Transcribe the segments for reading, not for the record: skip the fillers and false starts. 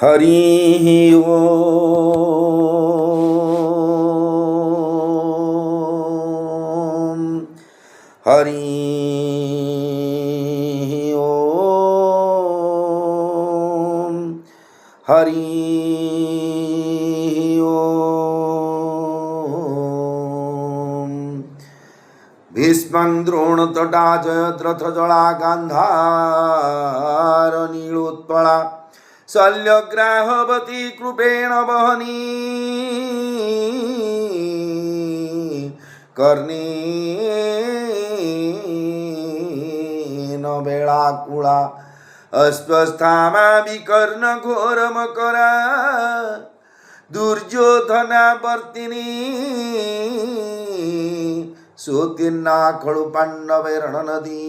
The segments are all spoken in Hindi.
हरि ओम हरि ओम हरि ओम। भीष्मं द्रोणतटा जयद्रथजला गान्धार नीलोत्पला शल्यग्राहवती कृपेण वहनी कर्णेन वेलाकुला अस्वस्थामा विकर्ण घोरमकरा दुर्योधनावर्तिनी सुतीर्णा खलु पाण्डवैरण नदी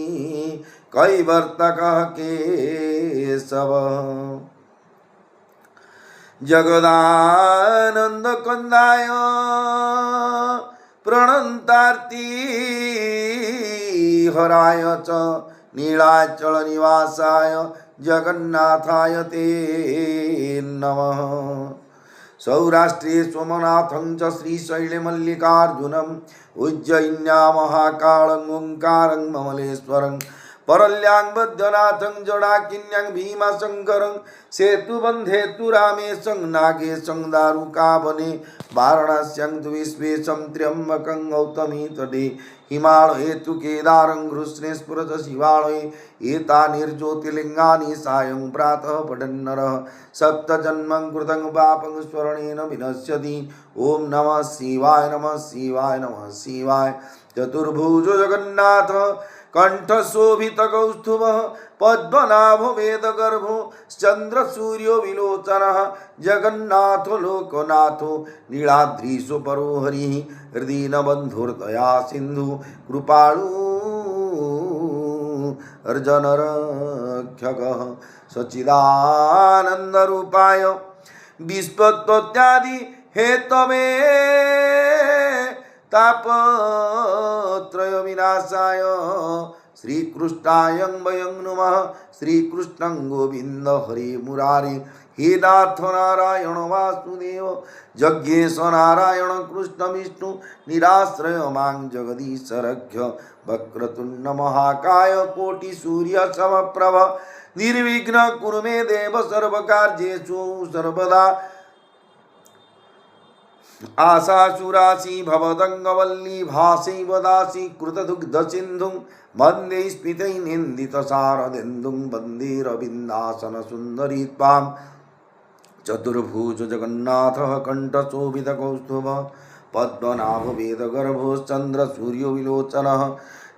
कैवर्तकः केशव जगदानंद कंदाय प्रणंतार्ती हराय च नीलाचल निवासाय जगन्नाथाय ते नमः। सौराष्ट्रे सोमनाथं च श्रीशैले मल्लिकार्जुनम् उज्जयिन्या महाकालं ओंकारं ममलेश्वरं परल्यां बद्धनाथं जडाकिन्यां भीमाशंकरं सेतुबन्धेतु रामेशं नागेशं दारुकावने वाराणस्यां तु विश्वेशं त्र्यम्बकं गौतमी तटे हिमालये तु केदारं कृष्णेश्वर च शिवालये एतानिर्ज्योतिर्लिङ्गानि सायं प्रातः पठन्नरः सप्तजन्मं कृतं पापं स्मरणेन विनश्यति। ओम नमः शिवाय नमः शिवाय नमः शिवाय। चतुर्भुज जगन्नाथ कंठशोभित कौस्तुभ पद्मनाभो वेदगर्भो चंद्रसूर्यो विलोचनः जगन्नाथो लोकनाथो नीलाद्रीशो परो हरिः हृदीनबन्धुर्दया सिन्धु कृपालु अर्जुनरक्षकः सच्चिदानन्दरूपाय विश्वोत्पत्त्यादि हेतवे तापत्रय विनाशाय श्रीकृष्णाय वयं नमः। श्रीकृष्णं गोविन्द हरे मुरारे हे नाथ नारायण वासुदेव जज्ञेश नारायण कृष्ण विष्णु निराश्रय मां जगदीश रक्ष वक्रतुण्ड महाकाय कोटि सूर्य समप्रभ निर्विघ्न कुरु मे देव सर्वकार्येषु सर्वदा। आशासुरासी भवदंगवल्ली भासैव दासी कृतदुग्ध सिन्धुं वन्दे स्मितैर्निन्दितसारदेन्दुं वन्दे रविन्दासन सुन्दरी त्वां। चतुर्भुज जगन्नाथः कण्ठशोभितकौस्तुभ पद्मनाभो वेदगर्भश्चन्द्रसूर्यो विलोचनः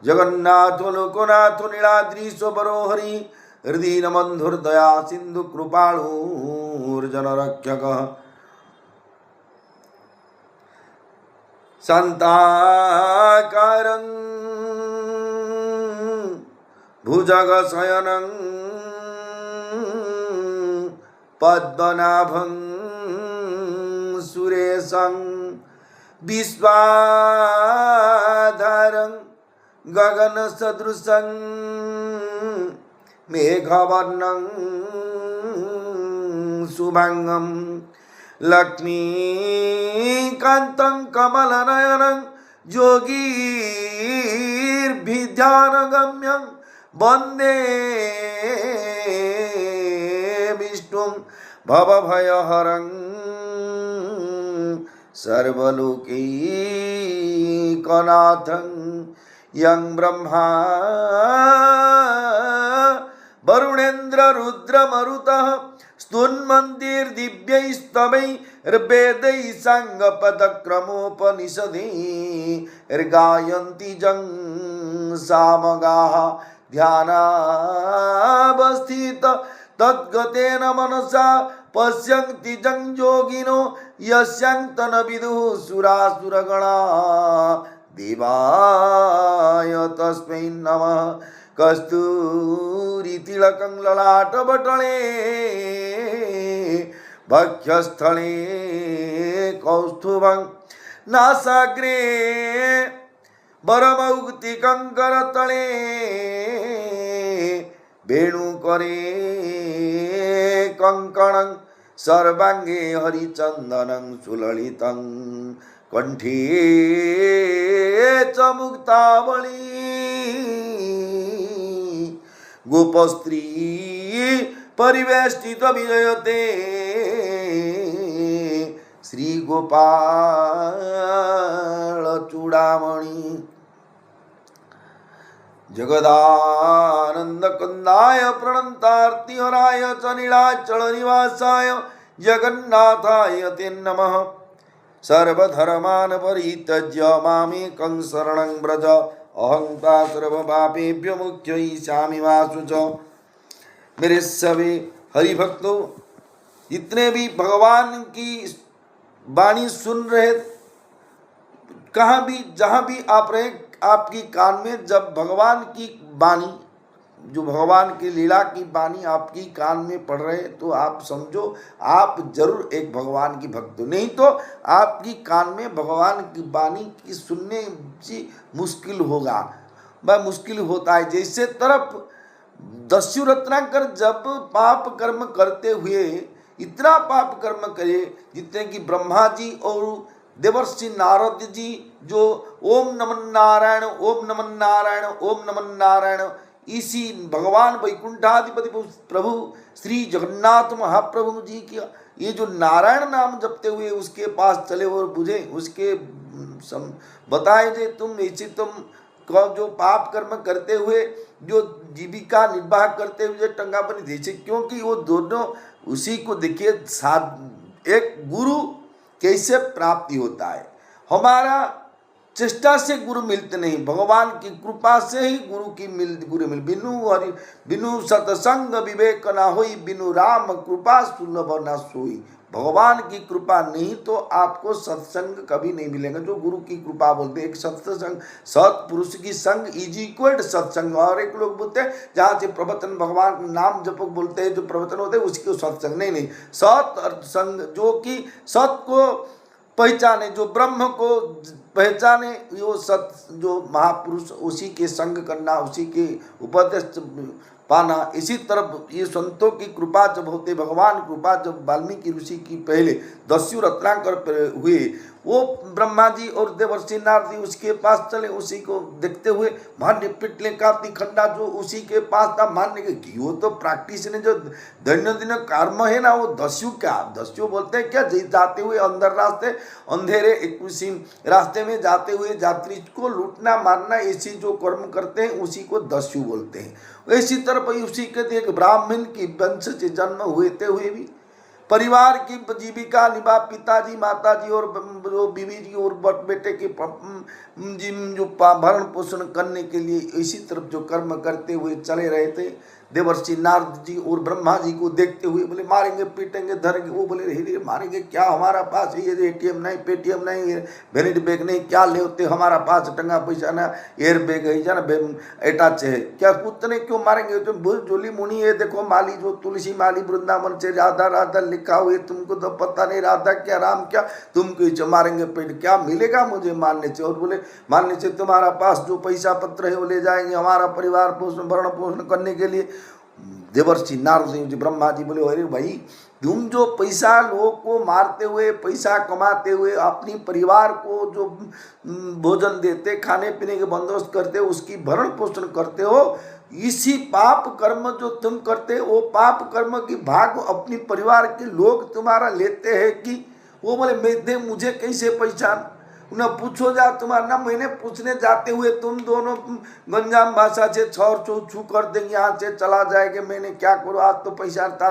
जगन्नाथो लोकनाथो नीलाद्रीशो परो हरिः हृदीनबन्धुर्दया सिन्धु कृपालुर्जनरक्षकः शान्ताकारं भुजगशयनं पद्मनाभं सुरेशं विश्वाधारं गगनसदृशं मेघवर्णं शुभांगं लक्ष्मीकान्तं कमलनयनं योगीर्भिध्यानगम्यं वन्दे विष्णुं भवभयहरं सर्वलोकैकनाथं यं ब्रह्मा वरुणेन्द्र रुद्रमरुतः स्तुन्मन्दिर्दिव्यैस्तवैर्वेदैः साङ्गपदक्रमोपनिषदैर्गायन्ति जं सामगाः ध्यानावस्थित तद्गतेन मनसा पश्यन्ति जं योगिनो यस्यान्तन विदुः सुरासुरगणा देवाय तस्मै नमः। कस्तूरितिलकं ललाटपटले वक्षस्थले कौस्तुभं नासाग्रे वरमौक्तिकं करतले वेणुकरे कंकणं सर्वांगे हरिचंदनं सुललितं कंठे च मुक्तावली गोपस्त्री परिवेष्टित विजयते श्री गोपाल चूड़ामणि जगदानंद कंदाय प्रणतार्तिहराय च नीलाचल निवासाय जगन्नाथाय ते नमः सर्वधर्मान् परित्यज्य मामेकं शरणं व्रज अहं सर्वपापेभ्यो मुक्त्यै मा शुच। मेरे सभी हरिभक्तों, जितने भी भगवान की वाणी सुन रहे, कहाँ भी जहाँ भी आप रहे, आपकी कान में जब भगवान की वाणी, जो भगवान की लीला की वाणी आपकी कान में पड़ रहे, तो आप समझो आप जरूर एक भगवान की भक्त हो। नहीं तो आपकी कान में भगवान की वाणी की सुनने से मुश्किल होगा, वह मुश्किल होता है। जैसे तरफ दस्यु रत्नाकर जब पाप कर्म करते हुए इतना पाप कर्म करे जितने कि ब्रह्मा जी और देवर्षि नारद जी जो ओम नमः नारायण ओम नमः नारायण ओम नमः नारायण इसी भगवान वैकुंठाधिपति प्रभु श्री जगन्नाथ महाप्रभु जी की ये जो नारायण नाम जपते हुए उसके पास चले और बुझे, उसके बताए जे तुम ऐसे तुम जो पाप कर्म करते हुए जो जीविका निर्वाह करते हुए टंगा बनी जैसे, क्योंकि वो दोनों उसी को देखिए साथ एक गुरु कैसे प्राप्ति होता है। हमारा चेष्टा से गुरु मिलते नहीं, भगवान की कृपा से ही गुरु मिल। बिनु सत्संग विवेक ना होई, बिनु राम कृपा सुलभ ना सोई। भगवान की कृपा नहीं तो आपको सत्संग कभी नहीं मिलेगा। जो गुरु की कृपा बोलते हैं, एक सत्संग सत्पुरुष की संग इज इक्वल सत्संग। और एक लोग बोलते हैं जहाँ से प्रवचन भगवान नाम जपक बोलते हैं, जो प्रवचन होते हैं उसकी सत्संग नहीं सत्संग जो कि सत को पहचाने, जो ब्रह्म को पहचाने, वो सत जो महापुरुष उसी के संग करना, उसी के उपदेश पाना। इसी तरफ ये संतों की कृपा जब होते, भगवान कृपा जब वाल्मीकि ऋषि की पहले दस्यु रत्नाकर हुए, वो ब्रह्मा जी और देवर्षि नारद जी उसके पास चले, उसी को देखते हुए मान्य पिटले कार्तिक खंडा जो उसी के पास था, मान्य कि वो तो प्रैक्टिस ने जो दैनंदिन कर्म है ना, वो दस्यु बोलते हैं क्या, जाते हुए अंदर रास्ते अंधेरे उसी रास्ते में जाते हुए यात्री को लूटना मारना, ऐसी जो कर्म करते हैं उसी को दस्यु बोलते हैं। इसी तरफ उसी के एक ब्राह्मण की वंश से जन्म हुए भी परिवार की जीविका निभा, पिताजी माताजी और बीवी जी और बेटे के जो भरण पोषण करने के लिए इसी तरफ जो कर्म करते हुए चले रहे थे। देवर्षि नारद जी और ब्रह्मा जी को देखते हुए बोले मारेंगे पीटेंगे धरेंगे। वो बोले रे मारेंगे क्या, हमारा पास ये एटीएम नहीं, पेटीएम नहीं, वैनिटी बैग नहीं, क्या ले होते, हमारा पास टंगा पैसा ना, एयर बैग है जाना अटैच है, क्या कुत्ते क्यों मारेंगे। तो जोली मुनि ये देखो माली जो तुलसी माली वृंदावन से राधा राधा लिखा हुआ, तुमको तो पता नहीं राधा क्या राम क्या, तुमको मारेंगे पेट, क्या मिलेगा मुझे मारने से। और बोले मारने से तुम्हारा पास जो पैसा पत्र है वो ले जाएंगे, हमारा परिवार पोषण भरण पोषण करने के लिए। देवर्षि नारद जी ब्रह्मा जी बोले अरे भाई, तुम जो पैसा लोगों को मारते हुए, पैसा कमाते हुए अपनी परिवार को जो भोजन देते, खाने पीने के बंदोबस्त करते हो, उसकी भरण पोषण करते हो, इसी पाप कर्म जो तुम करते हो, वो पाप कर्म की भाग अपनी परिवार के लोग तुम्हारा लेते हैं कि। वो बोले मुझे कैसे पहचान, उन्हें पूछो जा तुम्हारा ना, मैंने पूछने जाते हुए तुम दोनों गंजाम भाषा से छौर छू कर देंगे, यहाँ से चला जाएगा, मैंने क्या करूँ, आज तो पैसा था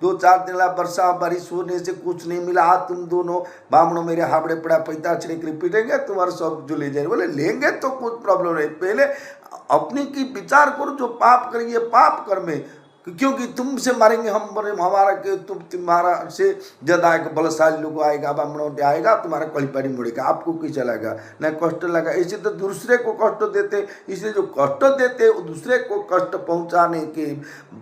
2-4 दिन वर्षा बारिश होने से कुछ नहीं मिला, आज तुम दोनों बामणों मेरे हावड़े पड़ा पैसा छिड़क पीटेंगे, तुम्हारे सब जो ले जाएंगे। बोले लेंगे तो कुछ प्रॉब्लम नहीं, पहले अपनी की विचार करो, जो पाप करेंगे पाप कर्म है, क्योंकि तुमसे मारेंगे हम, बोले हमारा के तुम्हारा से ज्यादा एक बलशाली लोग आएगा, ब्राह्मणों आएगा, तुम्हारा कलिपारी मुड़ेगा, आपको कैसा लगा, न कष्ट लगा। ऐसे तो दूसरे को कष्ट देते, इसलिए जो कष्ट देते वो दूसरे को कष्ट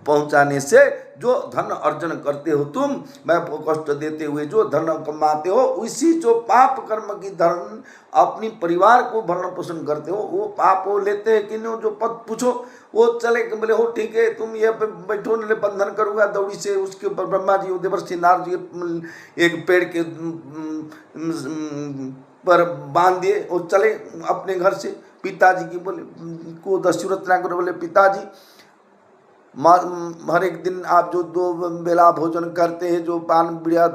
पहुंचाने से जो धन अर्जन करते हो तुम, मैं कष्ट देते हुए जो धन कमाते हो, उसी जो पाप कर्म की धन अपनी परिवार को भरण पोषण करते हो, वो पाप वो लेते हैं कि नहीं। जो पद पूछो वो चले बोले हो ठीक है तुम ये पे बैठो ने बंधन करूँगा दौड़ी से। उसके ऊपर ब्रह्मा जी देवर्षि नारद जी एक पेड़ के पर बांध दिए और चले अपने घर से। पिताजी की बोले को दस्युरत्नाकर बोले पिताजी हर एक दिन आप जो 2 बेला भोजन करते हैं, जो पान बिड़िया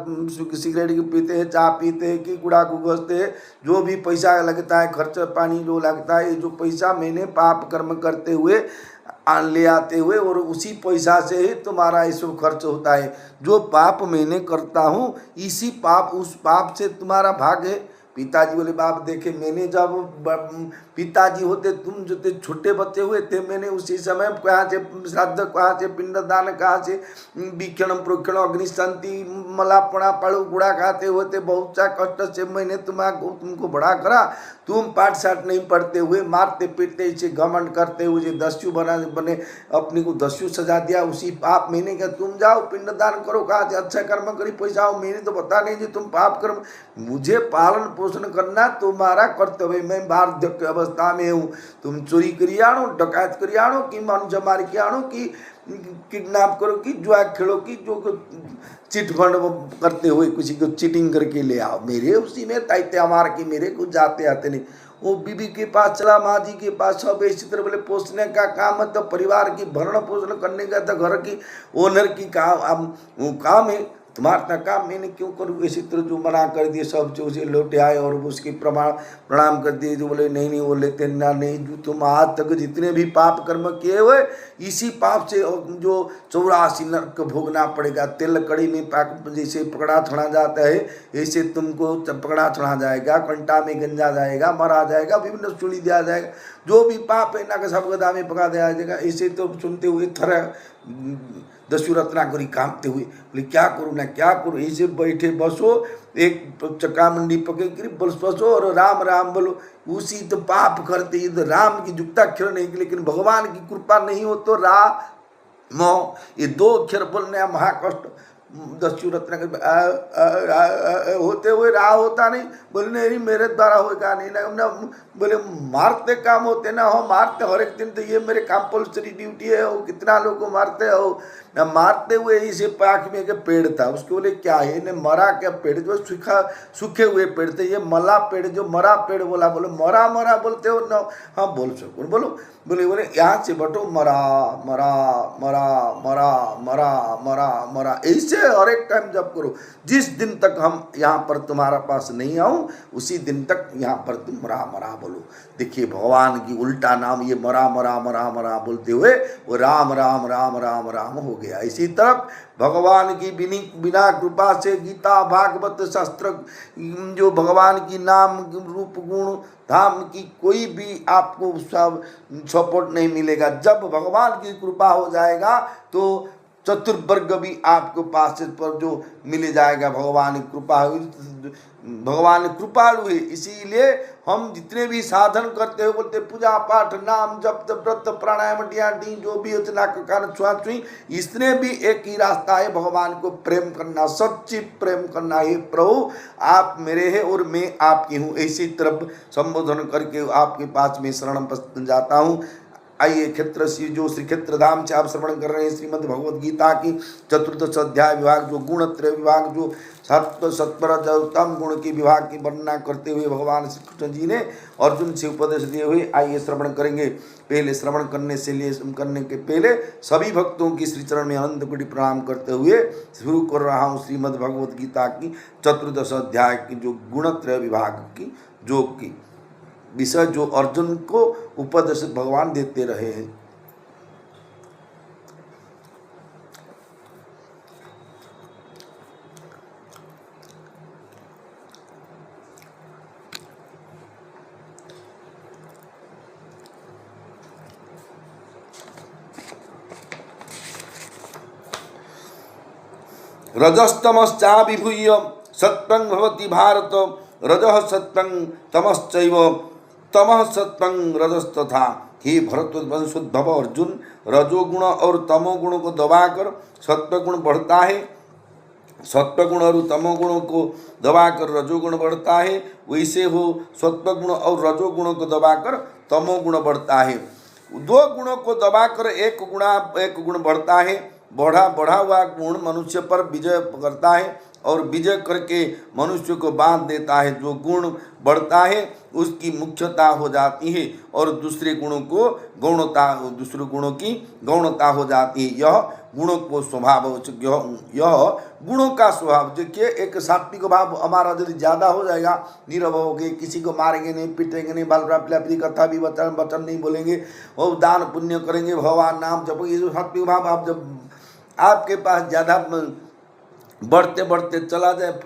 सिगरेट पीते हैं, चाय पीते हैं कि गुड़ाकू घसते हैं, जो भी पैसा लगता है खर्च पानी जो लगता है, जो पैसा मैंने पाप कर्म करते हुए ले आते हुए और उसी पैसा से ही तुम्हारा ये सब खर्च होता है। जो पाप मैंने करता हूँ इसी पाप उस पाप से तुम्हारा भाग है। पिताजी बोले बाप देखे मैंने जब पिताजी होते तुम जो थे छोटे बच्चे हुए थे, मैंने उसी समय कहाँ से श्राद्ध कहाँ से पिंडदान कहाँ से विक्षण प्रोक्षण अग्निशांति मलापड़ा पाड़ू गुड़ा खाते होते बहुत सा कष्ट से मैंने तुमको बड़ा करा। तुम पाठ साठ नहीं पढ़ते हुए मारते पीटते इसे घमंड करते हुए दस्यु बने अपने को दस्यु सजा दिया। उसी पाप मैंने क्या तुम जाओ पिंडदान करो कहाँ से अच्छा कर्म करी पैसा हो, मैंने तो पता नहीं जी तुम पाप कर्म। मुझे पालन पोषण करना तुम्हारा कर्तव्य। मैं वार्धक्य अवस्था में हूँ। तुम चोरी करिए आणो, डकैत करिए आणो कि मनुष्य मार के आणो कि किडनैप करो कि जुआ खेलो कि जो चिट फंड करते हुए किसी को चीटिंग करके ले आओ। मेरे उसी में ताइत्या मार के मेरे को जाते आते नहीं। वो बीबी के पास चला, माँ जी के पास, सब इसी तरह बोले पोषने का काम है तो परिवार की भरण पोषण करने का तो घर की ओनर की काम है। तुम्हारा काम मैंने क्यों करूँ। इसी तरह जो मना कर दिए सब जो उसे लौटे आए और उसके प्रणाम कर दिए। जो बोले नहीं वो लेते ना नहीं। जो तुम आज तक जितने भी पाप कर्म किए हुए इसी पाप से जो 84 नरक भोगना पड़ेगा। तेल कड़ी में पाक जैसे पकड़ा छड़ा जाता है ऐसे तुमको पकड़ा छड़ा जाएगा, कंटा में गंजा जाएगा, मरा जाएगा, विभिन्न सुली दिया जाएगा। जो भी पाप है ना का सब गदा में पका दिया जाएगा। ऐसे तो सुनते हुए थर दस्युरत्नाकरी कांपते हुए बोले क्या करूँ ना क्या करूँ। ऐसे बैठे बसो एक चक्का मंडी पके गिरी बसो और राम राम बोलो। उसी तो पाप करते तो राम की युक्ताक्षर नहीं, लेकिन भगवान की कृपा नहीं हो तो राम ये 2 अक्षर बोलने महाकष्ट। दस्युरत्न होते हुए राह होता नहीं। बोले नहीं मेरे द्वारा होगा नहीं ना। बोले मारते काम होते ना हो, मारते हर एक दिन तो ये मेरे कंपल्सरी ड्यूटी है। वो कितना लोग को मारते हो ना। मारते हुए इसे पाख में के पेड़ था उसके बोले क्या है इन्हें मरा क्या पेड़ जो सूखे हुए पेड़ थे, ये मला पेड़ जो मरा पेड़ बोला। बोले मरा मरा बोलते हो ना। हाँ बोल सको बोलो। बोले यहाँ से बटो मरा मरा मरा मरा मरा मरा मरा। ऐसे हर एक टाइम जब करो। जिस दिन तक हम यहाँ पर तुम्हारा पास नहीं आऊँ उसी दिन तक यहाँ पर तुम मरा मरा बोलो। देखिए भगवान की उल्टा नाम ये मरा मरा मरा मरा बोलते हुए वो राम राम राम राम राम हो गया। इसी तरफ भगवान की बिना कृपा से गीता भागवत शास्त्र जो भगवान की नाम रूप गुण धाम की कोई भी आपको सब सपोर्ट नहीं मिलेगा। जब भगवान की कृपा हो जाएगा तो चतुर्वर्ग भी आपको पास पर जो मिल जाएगा। भगवान की कृपा भगवान कृपालु है। इसीलिए हम जितने भी साधन करते हो बोलते पूजा पाठ नाम जप व्रत प्राणायाम डी जो भी योजना के कारण छुआछुई इसने भी एक ही रास्ता है भगवान को प्रेम करना, सच्ची प्रेम करना। हे प्रभु आप मेरे हैं और मैं आपकी हूँ। इसी तरफ संबोधन करके आपके पास में शरण जाता हूँ। आइए क्षेत्र जो श्री क्षेत्रधाम से आप श्रवण कर रहे हैं श्रीमद् भगवद गीता की 14 अध्याय विभाग जो गुणत्रय विभाग जो सत्पर उत्तम गुण की विभाग की वर्णना करते हुए भगवान श्री कृष्ण जी ने अर्जुन से उपदेश दिए हुए आइए श्रवण करेंगे। पहले श्रवण करने के पहले सभी भक्तों की श्री चरण में अनंत कोटि प्रणाम करते हुए शुरू कर रहा हूँ श्रीमद् भगवद गीता की 14 अध्याय की जो गुणत्रय विभाग की जो की विषय जो अर्जुन को उपदेश भगवान देते रहे हैं। रजस्तमश्चाभिभूय सत्वं भवति भारत रजः सत्वं तमश्चैव तमः सत्वं रजस्तथा। हे भरतवंशोद्भव अर्जुन रजोगुण और तमोगुण को दबाकर सत्वगुण बढ़ता है, सत्वगुण और तमोगुणों को दबाकर रजोगुण बढ़ता है। वैसे हो सत्वगुण और रजोगुणों को दबाकर तमोगुण बढ़ता है। दो गुणों को दबाकर एक गुण बढ़ता है। बढ़ा हुआ गुण मनुष्य पर विजय करता है और विजय करके मनुष्य को बांध देता है। जो गुण बढ़ता है उसकी मुख्यता हो जाती है और दूसरे गुणों की गौणता हो जाती है। यह गुणों को स्वभाव, यह गुणों का स्वभाव। देखिए, एक सात्विक भाव हमारा यदि ज़्यादा हो जाएगा, नीरव हो गए, किसी को मारेंगे नहीं, पीटेंगे नहीं, बाल प्राप्ति कथा भी वचन नहीं बोलेंगे, और दान पुण्य करेंगे, भगवान नाम जब, ये जो सात्विक भाव आप जब आपके पास ज़्यादा बढ़ते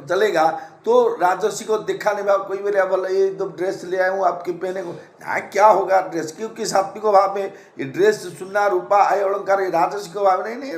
चलेगा तो राजसी को दिखाने में कोई मेरे बोला ये तो ड्रेस ले आया हूँ आपके पहने को, हाँ क्या होगा ड्रेस, क्योंकि सात्विक भाव में ये ड्रेस सुनना रूपा आय अलंकार, राजसी को भाव नहीं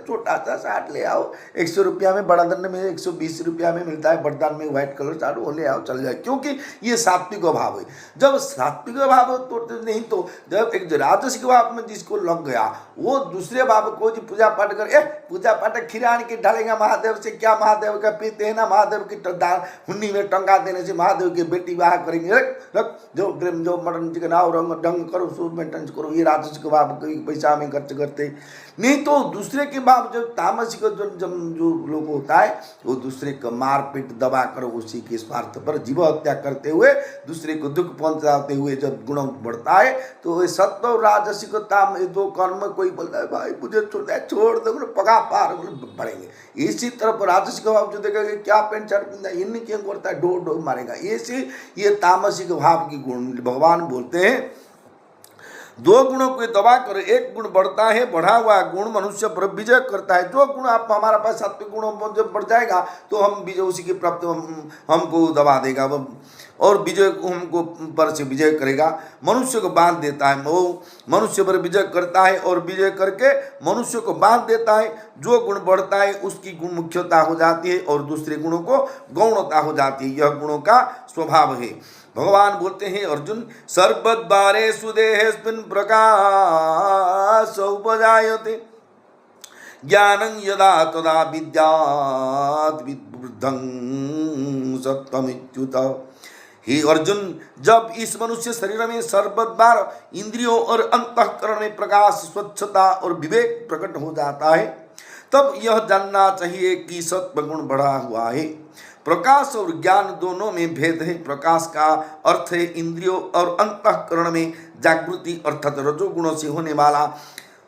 छोटा सा साट ले आओ, 100 रुपया में, बड़ा दंड में 120 रुपया में मिलता है, बरदान में व्हाइट कलर साट, वो ले आओ चल जाए, क्योंकि ये सात्विक भाव है। जब सात्विक भाव तो नहीं, तो जब एक राजसिक भाव में जिसको लग गया वो दूसरे भाव को जी पूजा पाठ कर, पूजा पाठ खिरान के ढालेगा महादेव से, क्या महादेव का पीते हैं ना, महादेव की हुन्नी में टंगा देने से महादेव की बेटी विवाह करेंगे, रख जो मटन चिकन आओ ढंग करो, सूद मेंटेनेंस करो, ये राजसिक भाव पैसा में खर्च करते नहीं। तो दूसरे के भाव जो तामसिक जो लोग होता है वो दूसरे को मार पीट दबा कर उसी के स्वार्थ पर जीव हत्या करते हुए दूसरे को दुख पहुंचाते हुए जब गुण बढ़ता है तो सत्व और राजसिक ताम दो कर्म, कोई बोल रहा है भाई मुझे छोड़ दो, पगा पार बढ़ेंगे। इसी तरफ राजसिक भाव जो देखेगा क्या पेंट शर्ट पिंधा इन क्यों करता है, डो मारेगा, ये तामसिक भाव की गुण भगवान बोलते हैं। दो गुणों को दबाकर एक गुण बढ़ता है, बढ़ा हुआ गुण मनुष्य पर विजय करता है। जो गुण आप हमारा पास सात्विक गुण जब बढ़ जाएगा तो हम विजय उसी की प्राप्त हमको दबा देगा और विजय हमको पर से विजय करेगा, मनुष्य को बांध देता है। वो मनुष्य पर विजय करता है और विजय करके मनुष्य को बांध देता है। जो गुण बढ़ता है उसकी गुण मुख्यता हो जाती है और दूसरे गुणों को गौणता हो जाती है। यह गुणों का स्वभाव है। भगवान बोलते हैं अर्जुन, सर्वद्वारे सुदेहेस्मिन् प्रकाश उपजायते ज्ञानं यदा तदा विद्यात् विवृद्धं सत्वमित्युत। हे अर्जुन, जब इस मनुष्य शरीर में सर्वद्वार इंद्रियों और अंतःकरण में प्रकाश, स्वच्छता और विवेक प्रकट हो जाता है तब यह जानना चाहिए कि सत्व गुण बढ़ा हुआ है। प्रकाश और ज्ञान दोनों में भेद है। प्रकाश का अर्थ है इंद्रियों और अंतःकरण में जागृति अर्थात रजोगुणों से होने वाला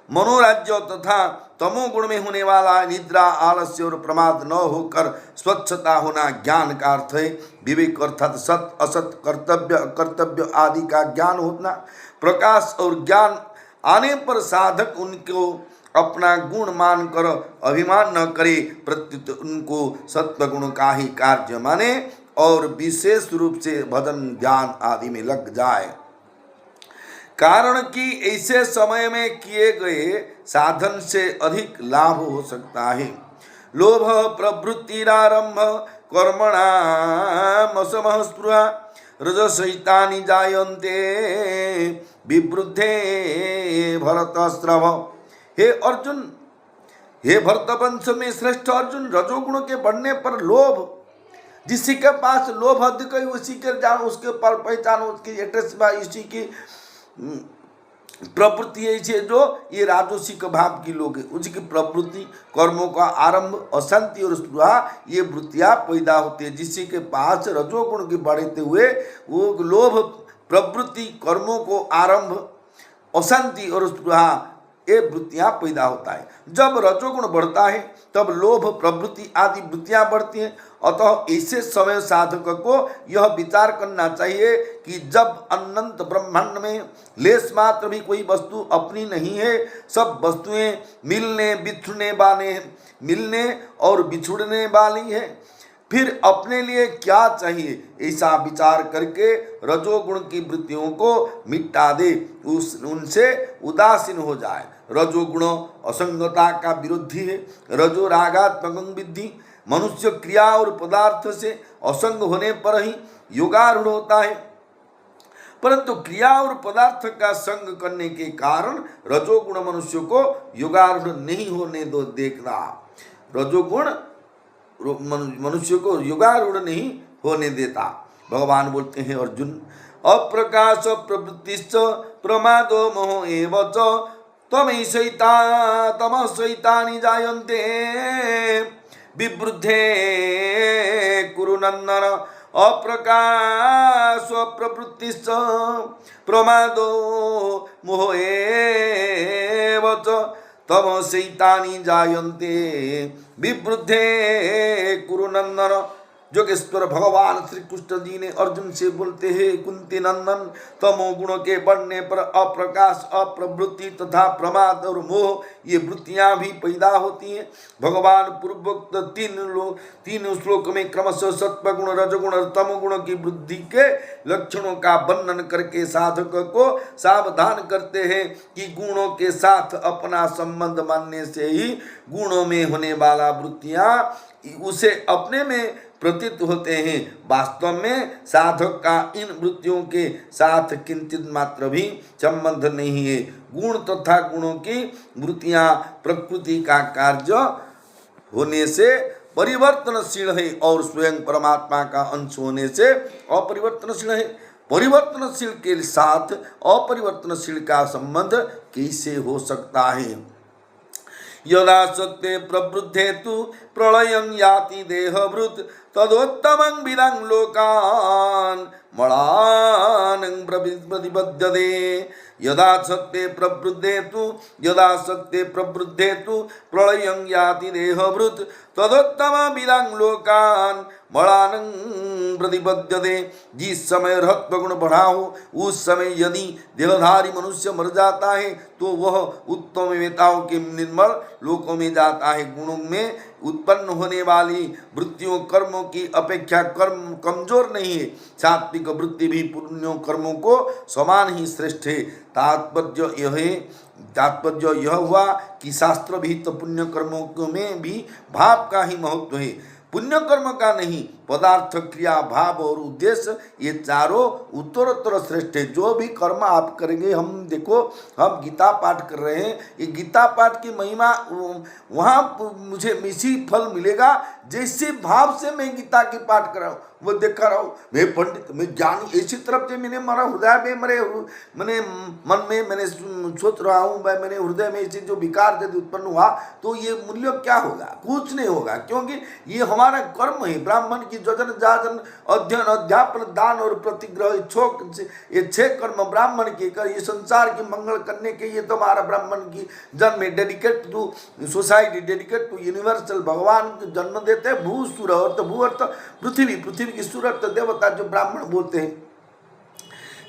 मनोराज्य तथा तमोगुण में होने वाला निद्रा, आलस्य और प्रमाद न होकर स्वच्छता होना। ज्ञान का अर्थ है विवेक अर्थात सत असत, कर्तव्य आदि का ज्ञान होना। प्रकाश और ज्ञान आने पर साधक उनको अपना गुण मानकर अभिमान न करे, प्रत्युत उनको सत्वगुण का ही कार्य माने और विशेष रूप से भजन ध्यान आदि में लग जाए। कारण कि ऐसे समय में किए गए साधन से अधिक लाभ हो सकता है। लोभ प्रवृत्तिरारंभ कर्मणामसमः स्पृहा रजसहितानि जायन्ते विवृद्धे भरतस्रव। हे अर्जुन, हे भरतवंश में श्रेष्ठ अर्जुन, रजोगुण के बढ़ने पर लोभ, जिसके पास लोभ अधिक है उसी के जान, उसके पर पहचान, उसकी एड्रेस इसी की प्रवृत्ति है। जो ये राजसिक भाव की लोग है उसकी प्रवृत्ति, कर्मों का आरंभ, अशांति और स्पृहा, ये वृत्तियाँ पैदा होती है। जिसके के पास रजोगुण के बढ़ते हुए वो लोभ प्रवृत्ति, कर्मों को आरंभ, अशांति और स्पृहा, ये वृत्तियाँ पैदा होता है। जब रजोगुण बढ़ता है तब लोभ प्रवृत्ति आदि वृत्तियाँ बढ़ती हैं। अतः ऐसे समय साधक को यह विचार करना चाहिए कि जब अनंत ब्रह्मांड में लेश मात्र भी कोई वस्तु अपनी नहीं है, सब वस्तुएं मिलने और बिछुड़ने वाली है, फिर अपने लिए क्या चाहिए, ऐसा विचार करके रजोगुण की वृत्तियों को मिटा दे, उनसे उदासीन हो जाए। रजोगुण असंगता का विरोधी है। रजो रागात्मकं विद्धि। मनुष्य क्रिया और पदार्थ से असंग होने पर ही योगारूढ़ होता है, परंतु क्रिया और पदार्थ का संग करने के कारण रजोगुण मनुष्य को योगारूढ़ नहीं होने दो देखना। रजोगुण मनुष्य को योगारूढ़ नहीं होने देता। भगवान बोलते हैं अर्जुन, अप्रकाश प्रवृत्तिश्च प्रमादो मोह एव च तमः शैतानि जायन्ते विवृद्धे कुरु नन्दन अप्रकाशो प्रवृत्तिश्च प्रमादो मोह एव च तमः-शैतानि जायन्ते विवृद्धे कुरु नन्दन। जोगेश्वर भगवान श्री कृष्ण जी ने अर्जुन से बोलते हैं, कुंती नंदन, तमोगुणों के बढ़ने पर अप्रकाश, अप्रवृत्ति तथा प्रमाद और मोह ये वृत्तियां भी पैदा होती हैं। भगवान पूर्वोक्त तीन श्लोक में क्रमशः सत्वगुण, रजगुण और तमोगुण की वृद्धि के लक्षणों का वर्णन करके साधक को सावधान करते हैं कि गुणों के साथ अपना संबंध मानने से ही गुणों में होने वाला वृत्तियां उसे अपने में प्रतीत होते हैं। वास्तव में साधक का इन वृत्तियों के साथ किंचित मात्र भी संबंध नहीं है। गुण तथा गुणों की वृत्तियां प्रकृति का कार्य होने से परिवर्तनशील है और स्वयं परमात्मा का अंश होने से अपरिवर्तनशील है। परिवर्तनशील के साथ अपरिवर्तनशील का संबंध कैसे हो सकता है? यदा सत्ते प्रवृद्धे तु प्रलयं याति देहभृत् तदोत्तमं विदं लोकान् मलानं प्रतिपद्यते। यदा सत्ते प्रवृद्धे तु प्रलयं याति देहभृत् तदोत्तमं विदं लोकान् मलानं प्रतिपद्यते। जिस समय रत्वगुण बढ़ा हो उस समय यदि देहधारी मनुष्य मर जाता है तो वह उत्तम वेताओं के निर्मल लोकों में जाता है। गुणों में उत्पन्न होने वाली वृत्तियों कर्मों की अपेक्षा कर्म कमजोर नहीं है। सात्विक वृत्ति भी पुण्यों कर्मों को समान ही श्रेष्ठ है। तात्पर्य यह हुआ कि शास्त्र भी तो पुण्य कर्मों में भी भाव का ही महत्व है, पुण्य कर्म का नहीं। पदार्थ, क्रिया, भाव और उद्देश्य ये चारों उत्तरोत्तर श्रेष्ठ है। जो भी कर्म आप करेंगे, हम देखो हम गीता पाठ कर रहे हैं, ये गीता पाठ की महिमा वहाँ मुझे इसी फल मिलेगा जैसे भाव से मैं गीता की पाठ कर रहा हूँ, वो देखा रहा हूँ। मैं पंडित, मैं ज्ञानी, ऐसी तरफ से मैंने मेरा हृदय में मैंने मन में मैंने सोच रहा हूँ, मैंने हृदय में ऐसे जो विकार यदि उत्पन्न हुआ तो ये मूल्य क्या होगा? कुछ नहीं होगा, क्योंकि ये हमारा कर्म है। ब्राह्मण की जजन, जाजन, अध्ययन, अध्यापन, दान और प्रतिग्रह, ये 6 कर्म ब्राह्मण के कर, ये संसार की मंगल करने के ये तो हमारा ब्राह्मण की जन्म है। Dedicate to society, dedicate to universal. भगवान जन्म देते हैं भू सुर अर्थ, भू अर्थ पृथ्वी, पृथ्वी की सुर अर्थ देवता जो ब्राह्मण बोलते हैं।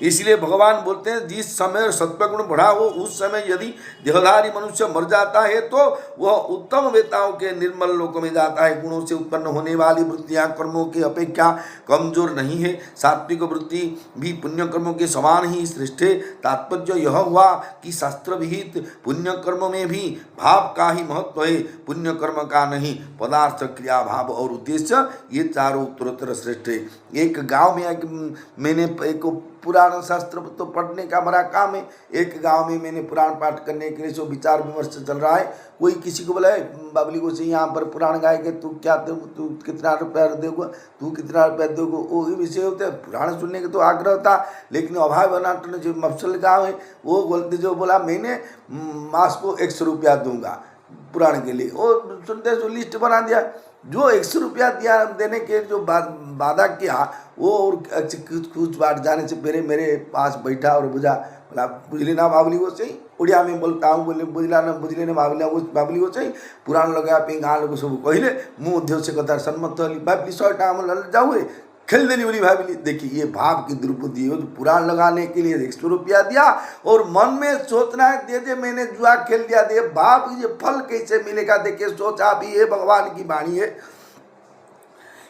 इसलिए भगवान बोलते हैं जिस समय सत्वगुण बढ़ा हो उस समय यदि देहधारी मनुष्य मर जाता है तो वह उत्तम वेताओं के निर्मल लोकों में जाता है। गुणों से उत्पन्न होने वाली वृत्तियां कर्मों की अपेक्षा कमजोर नहीं है। सात्विक वृत्ति भी पुण्य कर्मों के समान ही श्रेष्ठ है। तात्पर्य यह हुआ कि शास्त्र विहित पुण्य कर्म में भी भाव का ही महत्व है, पुण्य कर्म का नहीं। पदार्थ, क्रिया, भाव और उद्देश्य ये चारों उत्तरोत्तर श्रेष्ठ है। एक गाँव में मैंने एक पुराण शास्त्र तो पढ़ने का हमारा काम है। एक गांव में मैंने पुराण पाठ करने के लिए जो विचार विमर्श चल रहा है, कोई किसी को बोला है बाबली को से यहाँ पर पुराण गाएंगे, तू क्या तू कितना रुपया दोगे, तू कितना रुपया दोगे, वो विषय होते हैं। पुराण सुनने के तो आग्रह था, लेकिन अभाव अनाटन जो मफसल गाँव है वो बोलते, जो बोला मैंने मास को 100 रुपया दूंगा पुराण के लिए, वो सुनते जो लिस्ट बना दिया। जो 100 रुपया दिया देने के जो वादा किया वो और कुछ बार जाने से पहले मेरे पास बैठा और बोला बुझले ना बाबली को सही, उड़िया में बोलता हूँ, बोले बुझला ना बुझले ना बाबली को सही। पुराण लगा पे गाँ लोग सब कहले मुँह उद्योग से कथा सन्मत बाबली 100 टाइम जाऊे खेल देनी बोली भाई। देखिए ये भाव की दुर्बुद्धि हो। तो पुराण लगाने के लिए 100 रुपया दिया और मन में सोचना है दे दे मैंने जुआ खेल दिया, दे भाव ये फल कैसे मिलेगा? देखिए सोचा भी ये भगवान की वाणी है।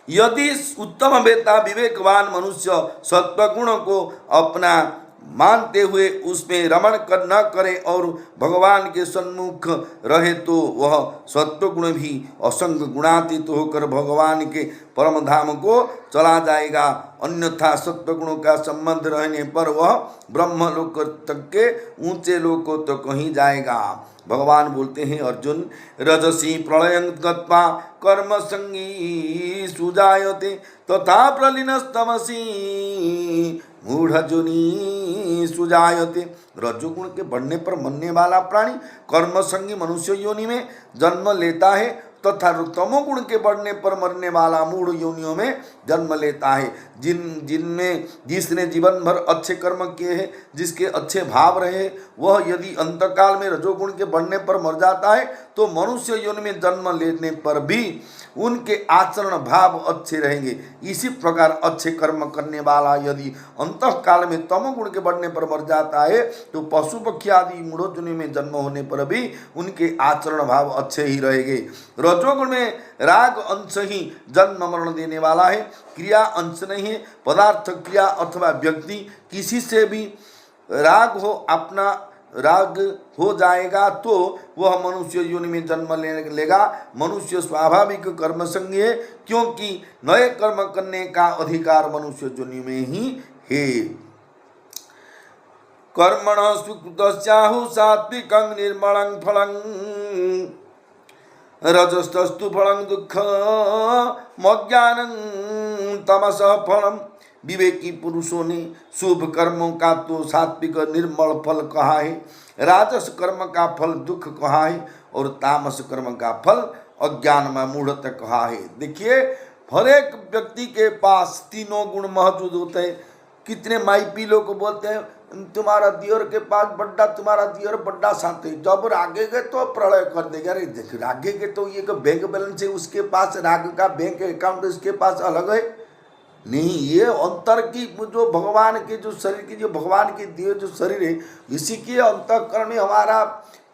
यदि उत्तम वेता विवेकवान मनुष्य सत्वगुण को अपना मानते हुए उसमें रमण न करे और भगवान के सन्मुख रहे तो वह सत्वगुण भी असंग गुणातीत होकर भगवान के परम धाम को चला जाएगा। अन्यथा सत्वगुणों का संबंध रहने पर वह ब्रह्म लोक तक के ऊंचे लोकों तक कहीं जाएगा। भगवान बोलते हैं अर्जुन, रजसी प्रलयं गत्वा कर्म संगी सुजायते तथा प्रलीनस्तमसी मूढ़ सुजायते। रजोगुण के बढ़ने पर मरने वाला प्राणी कर्म संगी मनुष्य योनि में जन्म लेता है तथा तमोगुण के बढ़ने पर मरने वाला मूढ़ योनियों में जन्म लेता है। जिसने जीवन भर अच्छे कर्म किए हैं, जिसके अच्छे भाव रहे, वह यदि अंतकाल में रजोगुण के बढ़ने पर मर जाता है तो मनुष्य योनि में जन्म लेने पर भी उनके आचरण भाव अच्छे रहेंगे। इसी प्रकार अच्छे कर्म करने वाला यदि अंतकाल में तमोगुण के बढ़ने पर मर जाता है तो पशु पक्षी आदि मूढ़ों में जन्म होने पर भी उनके आचरण भाव अच्छे ही रहेंगे। रजोगुण में राग अंश ही जन्म मरण देने वाला है, क्रिया अंश नहीं है। पदार्थ, क्रिया अथवा व्यक्ति किसी से भी राग हो, अपना राग हो जाएगा तो वह मनुष्य योनि में जन्म लेगा। मनुष्य स्वाभाविक कर्म संगी है क्योंकि नए कर्म करने का अधिकार मनुष्य योनि में ही है। कर्मण सुकृतस्याहु सात्विकं निर्मलं फलं रजस्तस्तु फलं दुःखमज्ञानं तमसः फलम्। विवेकी पुरुषों ने शुभ कर्मों का तो सात्विक निर्मल फल कहा है, राजस कर्म का फल दुख कहा है और तामस कर्म का फल अज्ञान में मूढ़ता कहा है। देखिए, हर एक व्यक्ति के पास तीनों गुण मौजूद होते हैं। कितने माइपी लोग बोलते हैं तुम्हारा दियर के पास बड्डा, तुम्हारा दियर बड्डा साथ है, जब रागेगे तो प्रलय कर देगा। अरे देख, रागेगे तो ये बैंक बैलेंस है उसके पास, राग का बैंक अकाउंट उसके पास अलग है नहीं। ये अंतर की जो भगवान के जो शरीर की जो भगवान के दिए जो शरीर है, इसी के अंतःकरण में हमारा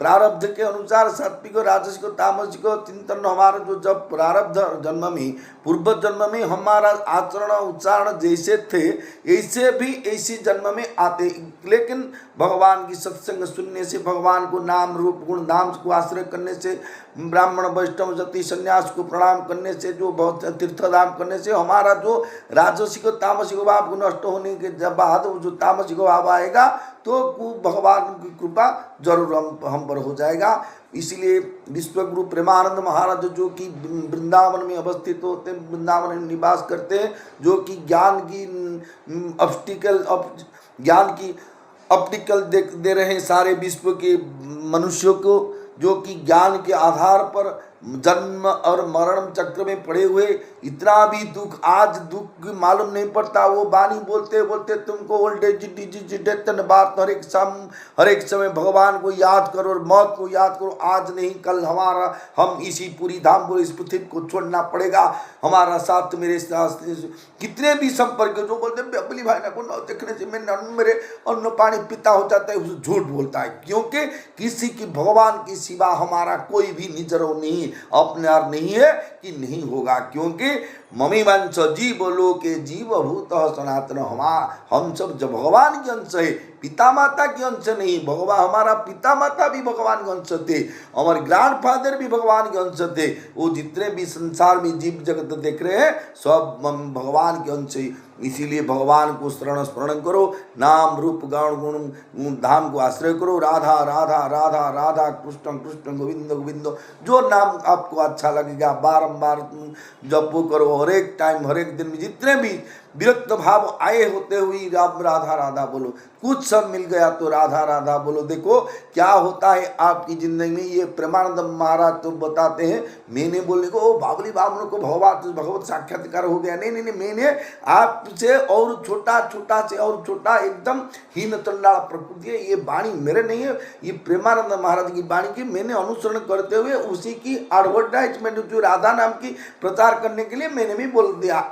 प्रारब्ध के अनुसार सात्विक राजसिक तामसिक चिंतन हमारा जो जब प्रारब्ध जन्म में पूर्व जन्म में हमारा आचरण उच्चारण जैसे थे ऐसे भी ऐसी जन्म में आते। लेकिन भगवान की सत्संग सुनने से, भगवान को नाम रूप गुण धाम को आश्रय करने से, ब्राह्मण वैष्णव जाति संन्यास को प्रणाम करने से, जो बहुत तीर्थधाम करने से हमारा जो राजसिक तामसिक भाव को नष्ट होने के बाद जो तामसिक भाव आएगा तो भगवान की कृपा जरूर हम पर हो जाएगा। इसलिए विश्वगुरु प्रेमानंद महाराज जो कि वृंदावन में अवस्थित होते हैं, वृंदावन में निवास करते हैं, जो कि ज्ञान की ऑप्टिकल दे रहे हैं सारे विश्व के मनुष्यों को, जो कि ज्ञान के आधार पर जन्म और मरण चक्र में पड़े हुए इतना भी दुख, आज दुख मालूम नहीं पड़ता। वो वाणी बोलते बोलते तुमको ओल्ड एज डिजीज डेथ बात हर एक समय भगवान को याद करो और मौत को याद करो। आज नहीं कल हमारा हम इसी पूरी धाम पूरी इस पृथ्वी को छोड़ना पड़ेगा। हमारा साथ मेरे साथ कितने भी संपर्क जो बोलते अपनी भाई को न देखने से मेरे अन्न पानी पिता हो जाता है, उसे झूठ बोलता है। क्योंकि किसी की भगवान की सिवा हमारा कोई भी निजरो नहीं, अपनार नहीं है कि नहीं होगा। क्योंकि ममी वंश जीव लोके जीव भूत सनातन, हम सब जब भगवान के अंश है, पिता माता के अंश नहीं। भगवान हमारा पिता माता भी भगवान के अंश थे, हमारे ग्रैंडफादर भी भगवान के अंश थे। वो जितने भी संसार में जीव जगत देख रहे हैं सब भगवान के अंश है। इसीलिए भगवान को स्मरण करो, नाम रूप गण गुण धाम को आश्रय करो। राधा राधा राधा राधा कृष्ण कृष्ण गोविंद गोविंद, जो नाम आपको अच्छा लगेगा बारंबार जपो करो। हर एक टाइम हर एक दिन में जितने भी विरक्त भाव आए होते हुए राधा राधा बोलो। कुछ सब मिल गया तो राधा राधा बोलो। देखो क्या होता है आपकी जिंदगी में। ये प्रेमानंद महाराज तो बताते हैं, मैंने बोलने को ओ बाबली बामनों को भगवत साक्षात्कार हो गया। नहीं नहीं नहीं, मैंने आपसे और छोटा से और छोटा एकदम हीन तंडाल प्रकृति है। ये वाणी मेरे नहीं है, ये प्रेमानंद महाराज की वाणी की मैंने अनुसरण करते हुए उसी की एडवर्टाइजमेंट जो राधा नाम की प्रचार करने के लिए मैंने भी बोल दिया।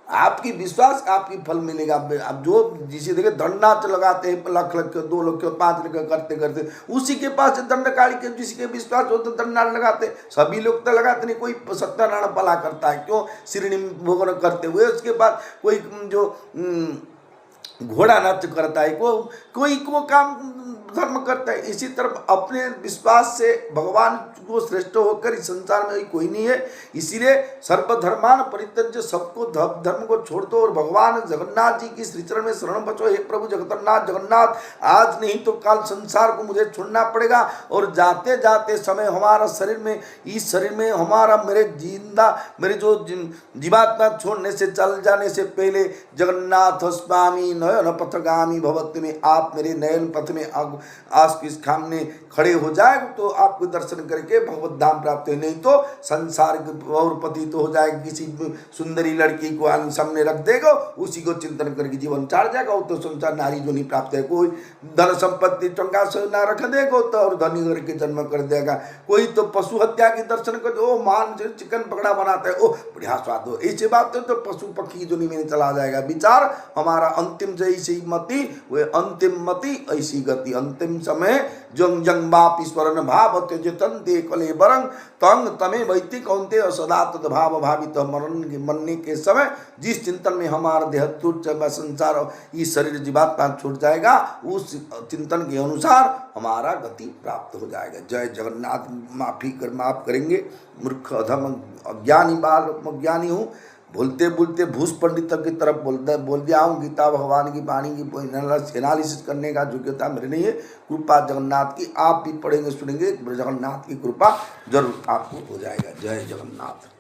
आपकी विश्वास आपकी फल मिलेगा। अब जो जिसे देखे दंडाच लगाते हैं 1 लाख 2 लाख 5 लाख करते करते, उसी के पास दंडकारी के जिसके विश्वास हो तो दंडाल लगाते। सभी लोग तो लगाते नहीं, कोई सत्यनारायण भला करता है क्यों श्रीनी भोगन करते हुए, उसके बाद कोई जो घोड़ा नाच करता है, कोई को काम धर्म करता है। इसी तरह अपने विश्वास से भगवान को श्रेष्ठ होकर इस संसार में कोई नहीं है। इसीलिए सर्वधर्मान परित्यज्य, सबको धर्म को छोड़ दो और भगवान जगन्नाथ जी की श्रीचरण में शरण बचो। हे प्रभु जगन्नाथ, आज नहीं तो कल संसार को मुझे छोड़ना पड़ेगा। और जाते जाते समय हमारा शरीर में, इस शरीर में हमारा मेरे जो जीवात्मा छोड़ने से चल जाने से पहले जगन्नाथ स्वामी नयन पथगामी भवत्य में आप मेरे नयन पथ में आस के सामने खड़े हो जाए तो आपको दर्शन करके भगवत धाम प्राप्त है। नहीं तो संसार और पति तो हो जाएगा, किसी सुंदरी लड़की को सामने रख देगा, उसी को चिंतन करके जीवन चार जाएगा, वो तो संसार नारी जो नहीं प्राप्त है। कोई धन संपत्ति टंका से ना रख देगा तो और धनी करके जन्म कर देगा। कोई तो पशु हत्या की दर्शन कर, ओ मान से चिकन पकड़ा बनाता है, ओ बढ़िया स्वाद हो, ऐसी बात है तो पशु पक्षी जो नहीं में चला जाएगा। विचार हमारा अंतिम जैसी मति वे अंतिम मति ऐसी गति। अंतिम समय जंग जंग बाप ईश्वरन भाव त्यजतन दे कले बरंग तंग तमे वैति कौनते सदा तद भाव भावित मरने के समय जिस चिंतन में हमारा देह टूट जाएगा, संसार इस शरीर जीवात्मा छूट जाएगा, उस चिंतन के अनुसार हमारा गति प्राप्त हो जाएगा। जय जगन्नाथ। माफ करेंगे, मूर्ख अधम अज्ञानी बाल अज्ञानी हूँ, बोलते बोलते भूष पंडित की तरफ बोल दिया हूँ। गीता भगवान की वाणी की एनालिसिस करने का योग्यता मेरे नहीं है। कृपा जगन्नाथ की, आप भी पढ़ेंगे सुनेंगे, जगन्नाथ की कृपा जरूर आपको हो जाएगा। जय जगन्नाथ।